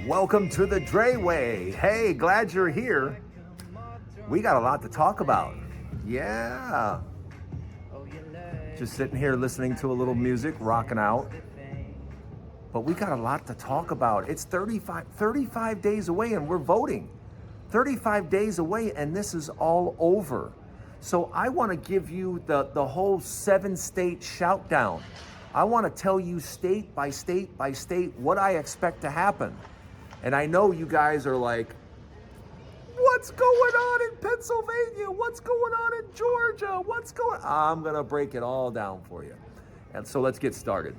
Welcome to the Dray Way. Hey, glad you're here. We got a lot to talk about. Yeah. Just sitting here listening to a little music, rocking out. But we got a lot to talk about. It's 35 days away and we're voting. 35 days away and this is all over. So I want to give you the whole 7-state shout down. I want to tell you state by state by state what I expect to happen. And I know you guys are like, what's going on in Pennsylvania? What's going on in Georgia? I'm going to break it all down for you. And so let's get started.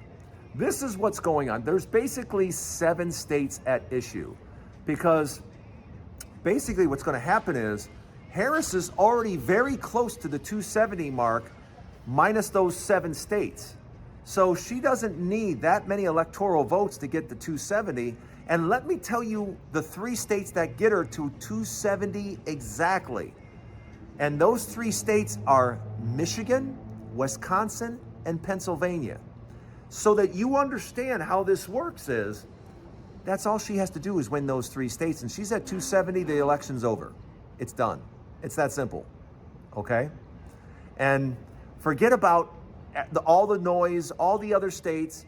This is what's going on. There's basically 7 states at issue because basically what's going to happen is Harris is already very close to the 270 mark minus those 7 states. So she doesn't need that many electoral votes to get to 270. And let me tell you the 3 states that get her to 270 exactly. And those 3 states are Michigan, Wisconsin, and Pennsylvania. So that you understand how this works is, that's all she has to do is win those 3 states. And she's at 270, the election's over. It's done. It's that simple, okay? And forget about all the noise, all the other states.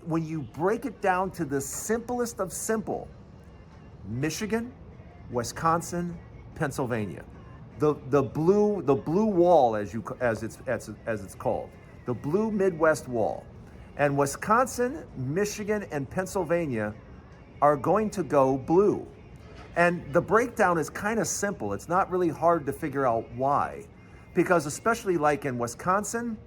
When you break it down to the simplest of simple, Michigan, Wisconsin, Pennsylvania, the blue wall as it's called, the blue Midwest wall, and Wisconsin, Michigan, and Pennsylvania are going to go blue. And the breakdown is kind of simple. It's not really hard to figure out why, because especially like in Wisconsin,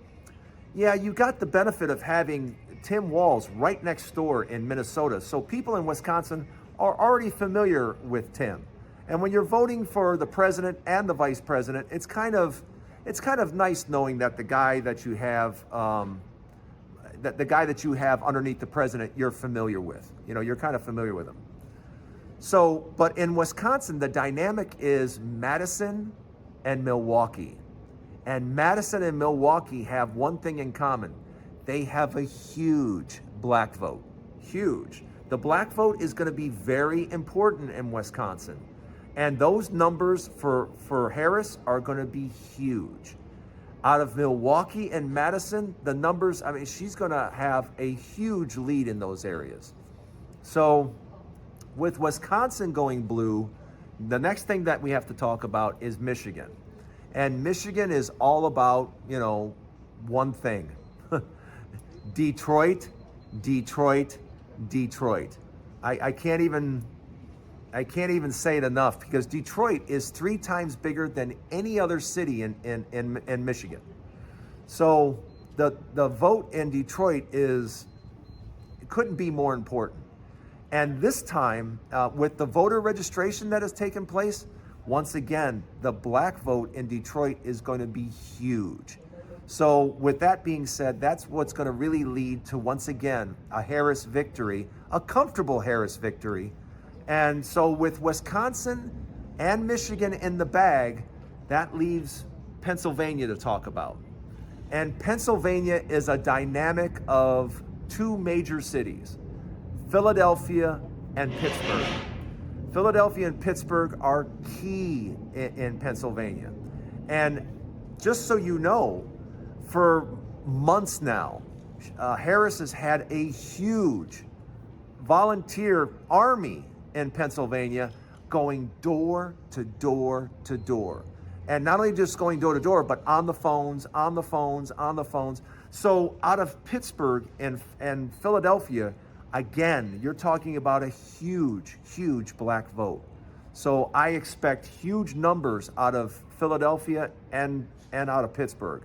yeah, you got the benefit of having Tim Walz right next door in Minnesota. So people in Wisconsin are already familiar with Tim. And when you're voting for the president and the vice president, it's kind of nice knowing that the guy that you have underneath the president, you're familiar with. You know, you're kind of familiar with him. So, but in Wisconsin, the dynamic is Madison and Milwaukee. And Madison and Milwaukee have one thing in common. They have a huge black vote, huge. The black vote is going to be very important in Wisconsin. And those numbers for Harris are going to be huge. Out of Milwaukee and Madison, the numbers, I mean, she's going to have a huge lead in those areas. So with Wisconsin going blue, the next thing that we have to talk about is Michigan. And Michigan is all about, one thing. Detroit. I can't even say it enough because Detroit is 3 times bigger than any other city in Michigan. So the vote in Detroit it couldn't be more important. And this time, with the voter registration that has taken place, once again, the black vote in Detroit is going to be huge. So with that being said, that's what's going to really lead to, once again, a Harris victory, a comfortable Harris victory. And so with Wisconsin and Michigan in the bag, that leaves Pennsylvania to talk about. And Pennsylvania is a dynamic of 2 major cities, Philadelphia and Pittsburgh. Philadelphia and Pittsburgh are key in Pennsylvania. And just so you know, for months now, Harris has had a huge volunteer army in Pennsylvania going door to door to door. And not only just going door to door, but on the phones. So out of Pittsburgh and Philadelphia, again, you're talking about a huge black vote. So I expect huge numbers out of Philadelphia and out of Pittsburgh.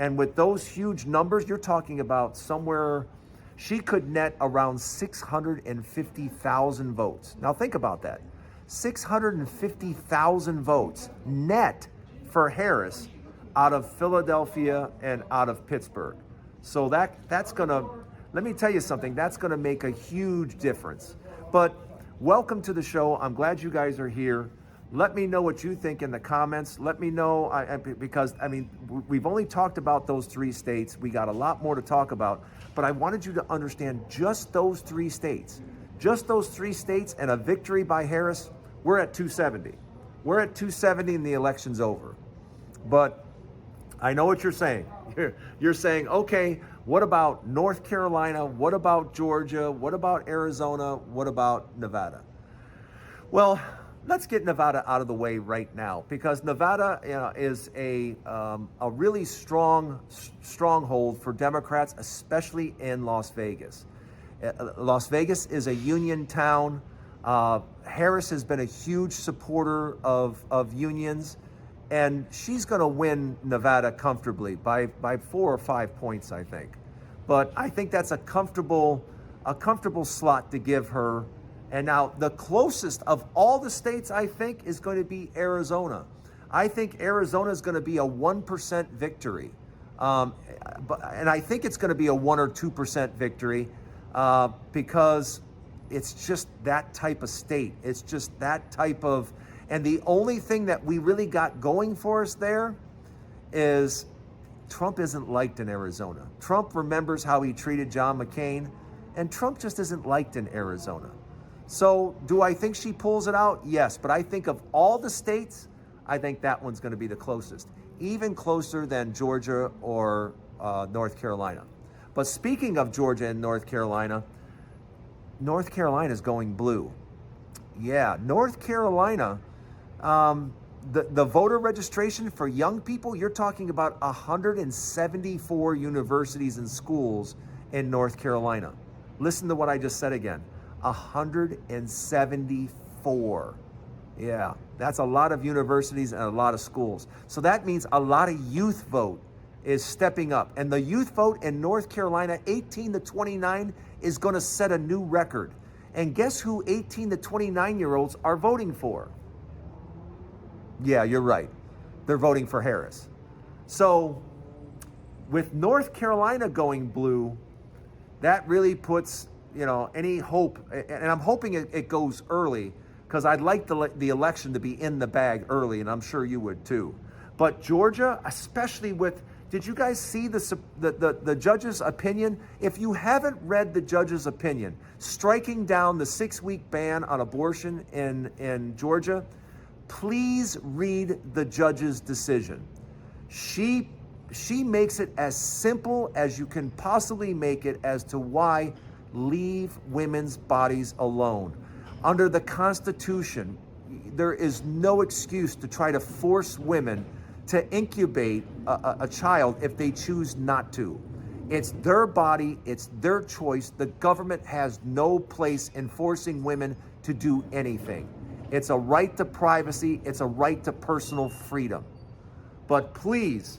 And with those huge numbers, you're talking about somewhere, she could net around 650,000 votes. Now think about that. 650,000 votes net for Harris out of Philadelphia and out of Pittsburgh. So that's gonna, let me tell you something, that's gonna make a huge difference. But welcome to the show. I'm glad you guys are here. Let me know what you think in the comments. Let me know, because we've only talked about those 3 states. We got a lot more to talk about, but I wanted you to understand just those 3 states. Just those 3 states and a victory by Harris, we're at 270. We're at 270 and the election's over. But I know what you're saying. You're saying, okay, what about North Carolina? What about Georgia? What about Arizona? What about Nevada? Well, let's get Nevada out of the way right now, because Nevada is a really stronghold for Democrats, especially in Las Vegas. Las Vegas is a union town. Harris has been a huge supporter of unions, and she's going to win Nevada comfortably by 4 or 5 points, I think. But I think that's a comfortable slot to give her. And now the closest of all the states, I think, is going to be Arizona. I think Arizona is going to be a 1% victory. And I think it's going to be a 1 or 2% victory because it's just that type of state. It's just that type of, and the only thing that we really got going for us there is Trump isn't liked in Arizona. Trump remembers how he treated John McCain, and Trump just isn't liked in Arizona. So do I think she pulls it out? Yes, but I think of all the states, I think that one's going to be the closest, even closer than Georgia or North Carolina. But speaking of Georgia and North Carolina is going blue. Yeah, North Carolina, the voter registration for young people, you're talking about 174 universities and schools in North Carolina. Listen to what I just said again. 174. Yeah, that's a lot of universities and a lot of schools. So that means a lot of youth vote is stepping up. And the youth vote in North Carolina, 18 to 29, is going to set a new record. And guess who 18 to 29-year-olds are voting for? Yeah, you're right. They're voting for Harris. So with North Carolina going blue, that really puts any hope, and I'm hoping it goes early, because I'd like the election to be in the bag early, and I'm sure you would too. But Georgia, especially with, did you guys see the judge's opinion? If you haven't read the judge's opinion, striking down the 6-week ban on abortion in Georgia, please read the judge's decision. She makes it as simple as you can possibly make it as to why leave women's bodies alone. Under the Constitution, there is no excuse to try to force women to incubate a child if they choose not to. It's their body, it's their choice. The government has no place in forcing women to do anything. It's a right to privacy, it's a right to personal freedom. But please,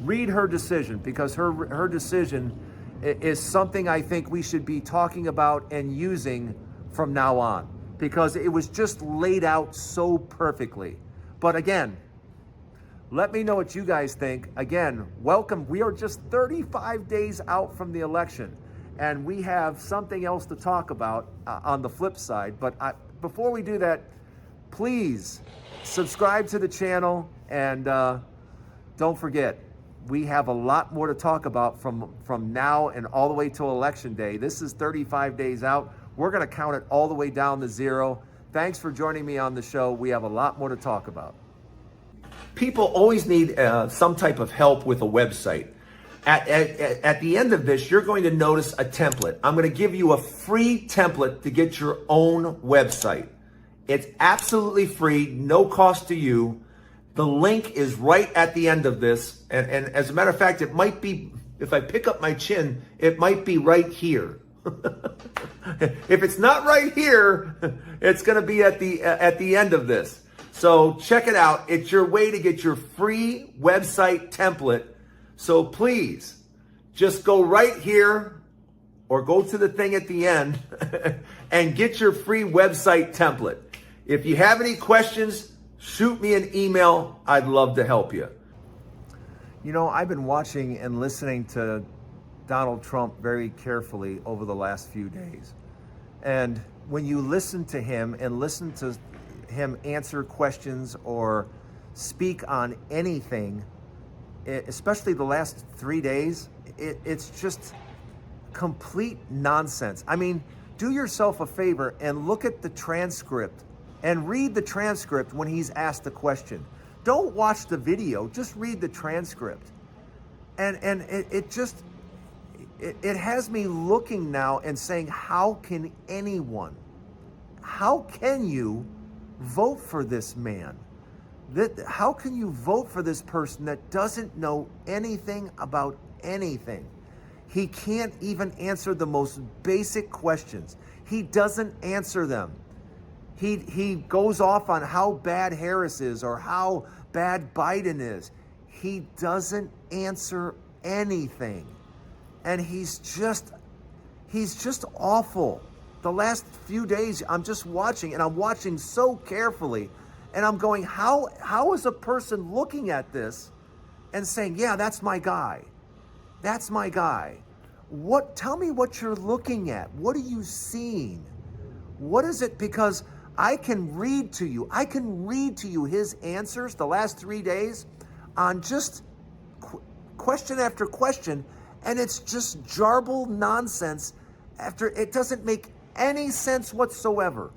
read her decision, because her decision is something I think we should be talking about and using from now on, because it was just laid out so perfectly. But again, let me know what you guys think. Again, welcome. We are just 35 days out from the election, and we have something else to talk about on the flip side. But before we do that, please subscribe to the channel, and don't forget, we have a lot more to talk about from now and all the way till Election Day. This is 35 days out. We're going to count it all the way down to 0. Thanks for joining me on the show. We have a lot more to talk about. People always need some type of help with a website. At the end of this, you're going to notice a template. I'm going to give you a free template to get your own website. It's absolutely free, no cost to you. The link is right at the end of this. And as a matter of fact, it might be, if I pick up my chin, it might be right here. If it's not right here, it's going to be at the end of this. So check it out. It's your way to get your free website template. So please just go right here or go to the thing at the end and get your free website template. If you have any questions, shoot me an email. I'd love to help you. You know, I've been watching and listening to Donald Trump very carefully over the last few days. And when you listen to him and listen to him answer questions or speak on anything, especially the last 3 days, it's just complete nonsense. I mean, do yourself a favor and look at the transcript and read the transcript when he's asked the question. Don't watch the video, just read the transcript. And it has me looking now and saying, how can you vote for this man? How can you vote for this person that doesn't know anything about anything? He can't even answer the most basic questions. He doesn't answer them. He goes off on how bad Harris is or how bad Biden is. He doesn't answer anything. And he's just awful. The last few days I'm just watching, and I'm watching so carefully, and I'm going, how is a person looking at this and saying, yeah, that's my guy. That's my guy. Tell me what you're looking at. What are you seeing? What is it? Because I can read to you his answers the last 3 days on just question after question, and it's just jarbled nonsense it doesn't make any sense whatsoever.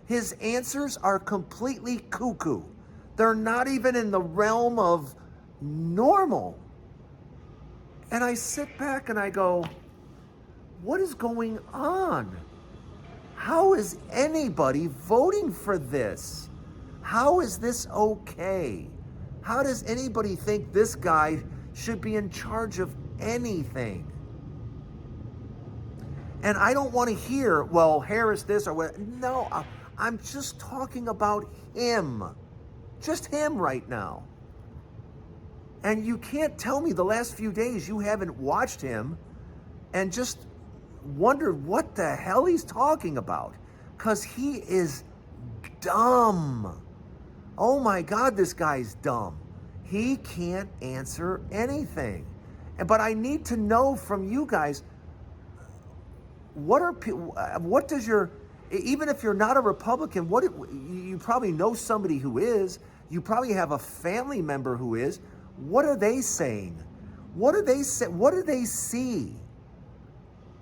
His answers are completely cuckoo. They're not even in the realm of normal. And I sit back and I go, what is going on? How is anybody voting for this? How is this okay? How does anybody think this guy should be in charge of anything? And I don't want to hear, well, Harris this or what. No, I'm just talking about him. Just him right now. And you can't tell me the last few days you haven't watched him and just wondered what the hell he's talking about. Because he is dumb. Oh my God, this guy's dumb. He can't answer anything. But I need to know from you guys, what does your, even if you're not a Republican, you probably know somebody who is, you probably have a family member who is. What are they saying? What do they say? What do they see?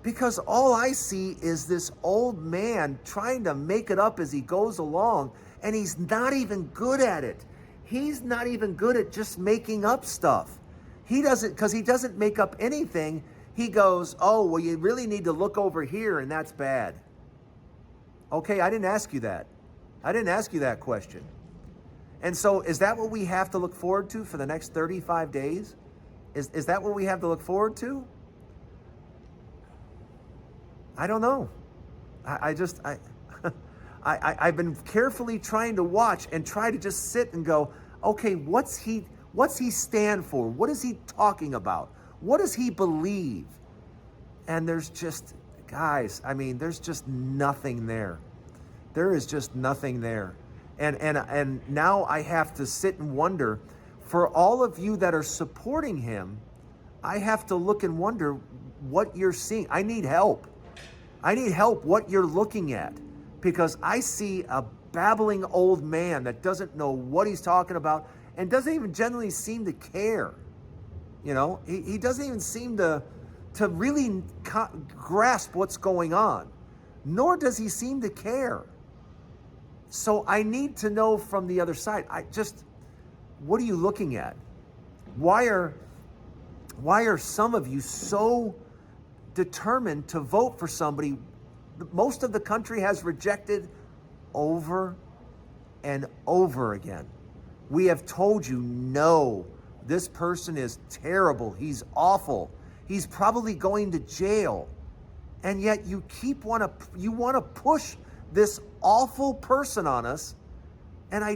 Because all I see is this old man trying to make it up as he goes along, and he's not even good at it. He's not even good at just making up stuff. Because he doesn't make up anything. He goes, oh, well, you really need to look over here, and that's bad. Okay, I didn't ask you that. I didn't ask you that question. And so is that what we have to look forward to for the next 35 days? Is that what we have to look forward to? I don't know. I've been carefully trying to watch and try to just sit and go, okay, what's he stand for? What is he talking about? What does he believe? And there's just, guys, I mean, there's just nothing there. There is just nothing there. And now I have to sit and wonder, for all of you that are supporting him, I have to look and wonder what you're seeing. I need help. I need help what you're looking at, because I see a babbling old man that doesn't know what he's talking about and doesn't even generally seem to care. You know, he doesn't even seem to really grasp what's going on, nor does he seem to care. So I need to know from the other side. What are you looking at? Why are some of you so determined to vote for somebody most of the country has rejected over and over again? We have told you, no, this person is terrible. He's awful. He's probably going to jail. And yet you want to push this awful person on us. And I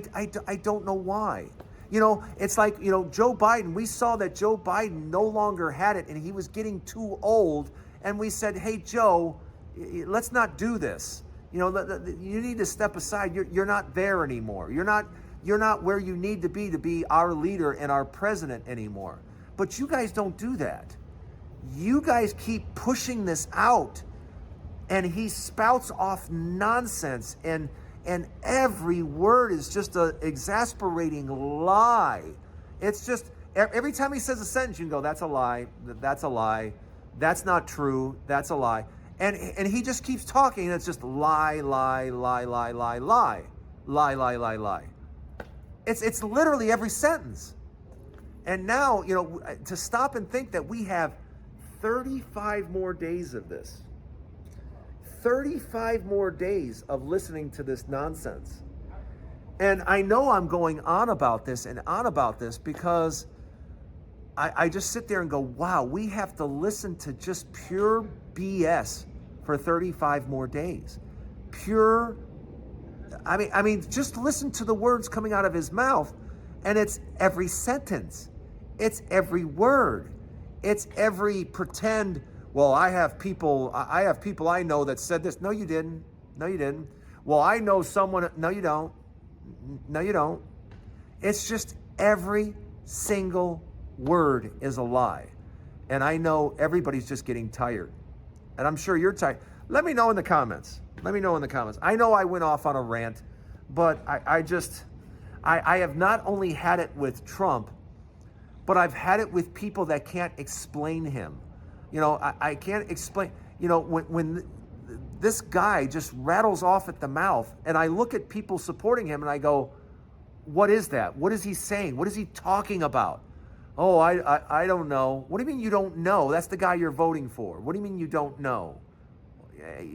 don't know why. You know, it's like, you know, Joe Biden, we saw that Joe Biden no longer had it and he was getting too old. And we said, hey, Joe, let's not do this. You know, you need to step aside. You're not there anymore. You're not where you need to be our leader and our president anymore. But you guys don't do that. You guys keep pushing this out, and he spouts off nonsense, and every word is just an exasperating lie. It's just, every time he says a sentence, you can go, that's a lie, that's a lie, that's not true, that's a lie. And he just keeps talking, and it's just lie, lie, lie, lie, lie, lie, lie, lie, lie, lie. It's literally every sentence. And now, to stop and think that we have 35 more days of this. 35 more days of listening to this nonsense. And I know I'm going on about this and on about this because I just sit there and go, wow, we have to listen to just pure BS for 35 more days. Pure, I mean, just listen to the words coming out of his mouth, and it's every sentence. It's every word. It's every pretend, well, I have people I know that said this. No, you didn't. No, you didn't. Well, I know someone. No, you don't. No, you don't. It's just every single word is a lie. And I know everybody's just getting tired. And I'm sure you're tired. Let me know in the comments. Let me know in the comments. I know I went off on a rant, but I have not only had it with Trump, but I've had it with people that can't explain him. I can't explain, when this guy just rattles off at the mouth, and I look at people supporting him and I go, what is that? What is he saying? What is he talking about? Oh, I don't know. What do you mean you don't know? That's the guy you're voting for. What do you mean you don't know?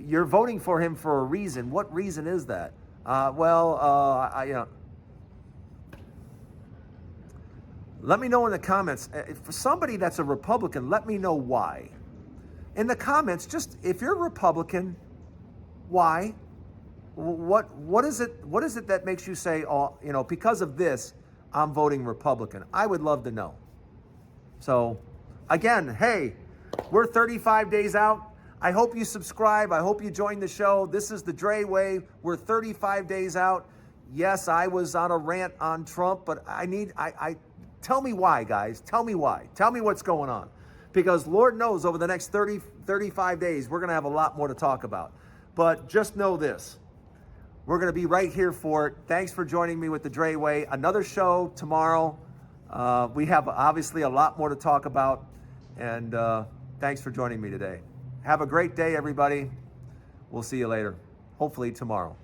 You're voting for him for a reason. What reason is that? Let me know in the comments. For somebody that's a Republican, let me know why. In the comments, just if you're a Republican, why? What is it that makes you say, oh, because of this, I'm voting Republican? I would love to know. So, again, hey, we're 35 days out. I hope you subscribe. I hope you join the show. This is the Dray Way. We're 35 days out. Yes, I was on a rant on Trump, but tell me why, guys. Tell me why. Tell me what's going on. Because Lord knows over the next 35 days, we're going to have a lot more to talk about. But just know this. We're going to be right here for it. Thanks for joining me with the Dray Way. Another show tomorrow. We have obviously a lot more to talk about. And thanks for joining me today. Have a great day, everybody. We'll see you later. Hopefully tomorrow.